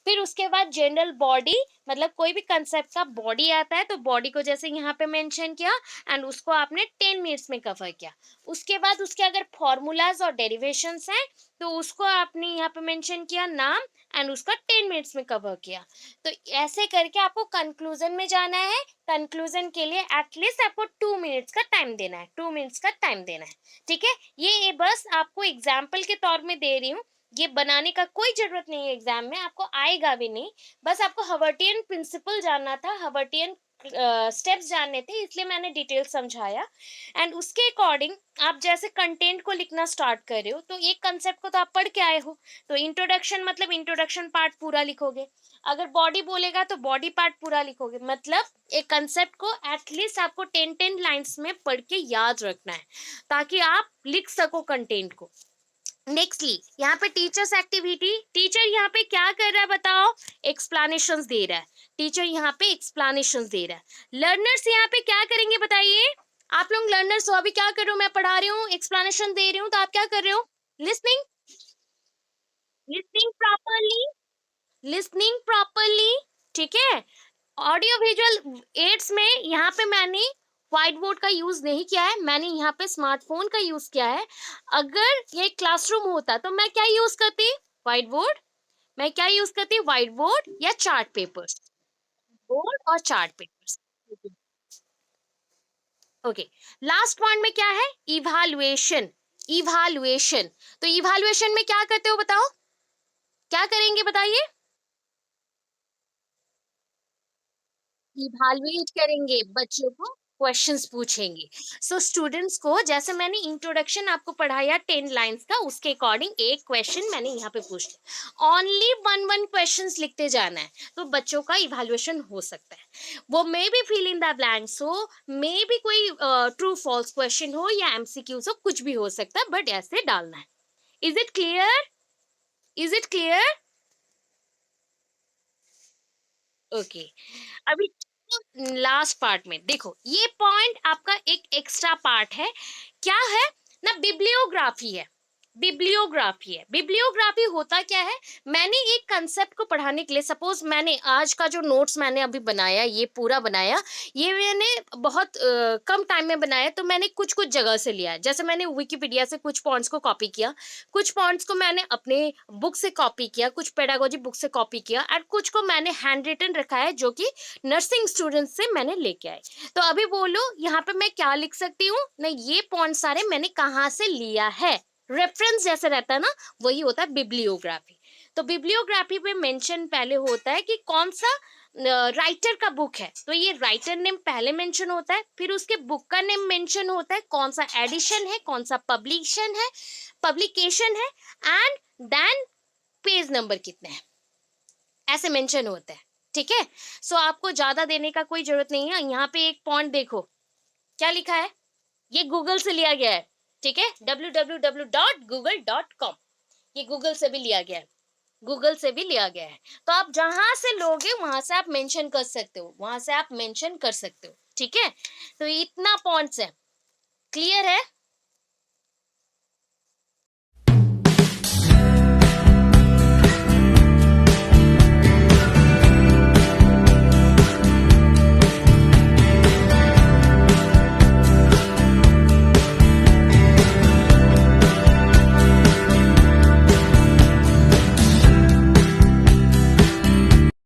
फिर उसके बाद जनरल बॉडी, मतलब कोई भी कंसेप्ट का बॉडी आता है, तो बॉडी को जैसे यहाँ पे मेंशन किया एंड उसको आपने 10 मिनट्स में कवर किया। उसके बाद उसके अगर फॉर्मूलाज और डेरिवेशंस हैं, तो उसको आपने यहाँ पे मेंशन किया नाम, एंड उसका 10 मिनट्स में कवर किया। तो ऐसे करके आपको कंक्लूजन में जाना है। कंक्लूजन के लिए एटलीस्ट आपको 2 मिनट्स का टाइम देना है, 2 मिनट्स का टाइम देना है, ठीक है। ये बस आपको एग्जाम्पल के तौर में दे रही हूँ, ये बनाने का कोई जरूरत नहीं है, एग्जाम में आपको आएगा भी नहीं। बस आपको हवर्टियन प्रिंसिपल जानना था, हवर्टियन स्टेप्स जानने थे, इसलिए मैंने डिटेल समझाया। एंड उसके अकॉर्डिंग आप जैसे कंटेंट को लिखना स्टार्ट कर रहे हो, तो एक कंसेप्ट को तो आप पढ़ के आए हो, तो इंट्रोडक्शन मतलब इंट्रोडक्शन पार्ट पूरा लिखोगे। अगर बॉडी बोलेगा तो बॉडी पार्ट पूरा लिखोगे, मतलब एक कंसेप्ट को एटलीस्ट आपको 10 लाइंस में पढ़ के याद रखना है, ताकि आप लिख सको कंटेंट को। नेक्स्टली यहाँ पे टीचर्स एक्टिविटी, टीचर यहाँ पे क्या कर रहा है बताओ, एक्सप्लेनेशंस दे रहा है। टीचर यहाँ पे एक्सप्लेनेशंस दे रहा है। लर्नर्स यहाँ पे क्या करेंगे बताइए, आप लोग लर्नर्स हो, अभी क्या कर रहे हो, मैं पढ़ा रही हूँ, एक्सप्लेनेशन दे रही हूँ, तो आप क्या कर रहे हो, listening, listening properly, listening properly, ठीक है। ऑडियो विजुअल एड्स में यहाँ पे मैंने व्हाइट बोर्ड का यूज नहीं किया है, मैंने यहाँ पे स्मार्टफोन का यूज किया है। अगर ये क्लासरूम होता तो मैं क्या यूज करती, व्हाइट बोर्ड, मैं क्या यूज करती, व्हाइट बोर्ड या चार्ट पेपर्स, बोर्ड और chart papers. Okay, last point में क्या है, इवालुएशन, इवालुएशन। तो इवालुएशन में क्या करते हो बताओ, क्या करेंगे बताइए, इवैल्यूएट करेंगे, बच्चों को क्वेश्चंस पूछेंगे। सो स्टूडेंट्स को, जैसे मैंने इंट्रोडक्शन आपको पढ़ाया 10 लाइंस का, उसके अकॉर्डिंग एक क्वेश्चन मैंने यहाँ पे पूछ लिया, ओनली 1 1 क्वेश्चंस लिखते जाना है, तो बच्चों का इवैल्यूएशन हो सकता है। वो may be fill in the blanks हो, मे बी कोई ट्रू फॉल्स क्वेश्चन हो या एमसीक्यूज हो, कुछ भी हो सकता है, बट ऐसे डालना है। Is it clear, is it clear? Okay, अभी लास्ट पार्ट में देखो, ये पॉइंट आपका एक एक्स्ट्रा पार्ट है, क्या है ना, बिब्लियोग्राफी है। बिब्लियोग्राफी है। बिब्लियोग्राफी होता क्या है, मैंने एक कंसेप्ट को पढ़ाने के लिए, सपोज मैंने आज का जो नोट्स मैंने अभी बनाया, ये पूरा बनाया, ये मैंने बहुत कम टाइम में बनाया, तो मैंने कुछ कुछ जगह से लिया है। जैसे मैंने विकिपीडिया से कुछ पॉइंट्स को कॉपी किया, कुछ पॉइंट्स को मैंने अपने बुक से कॉपी किया, कुछ पेडागोजी बुक से कॉपी किया, और कुछ को मैंने हैंड रिटन रखा है जो कि नर्सिंग स्टूडेंट्स से मैंने लेके आई। तो अभी बोलो यहाँ पे मैं क्या लिख सकती हूँ ना, ये पॉइंट सारे मैंने कहाँ से लिया है, रेफरेंस जैसे रहता है ना, वही होता है बिब्लियोग्राफी। तो बिब्लियोग्राफी पे मेंशन पहले होता है कि कौन सा राइटर का बुक है, तो ये राइटर नेम पहले मेंशन होता है, फिर उसके बुक का नेम मेंशन होता है, कौन सा एडिशन है, कौन सा पब्लिकेशन है, एंड देन पेज नंबर कितने हैं, ऐसे मेंशन होता है। ठीक है, सो आपको ज्यादा देने का कोई जरूरत नहीं है। यहाँ पे एक पॉइंट देखो क्या लिखा है, ये गूगल से लिया गया है। ठीक है, www.google.com, ये गूगल से भी लिया गया है, गूगल से भी लिया गया है। तो आप जहां से लोगे वहां से आप मेंशन कर सकते हो, वहां से आप मेंशन कर सकते हो। ठीक है, तो इतना पॉइंट्स है, क्लियर है।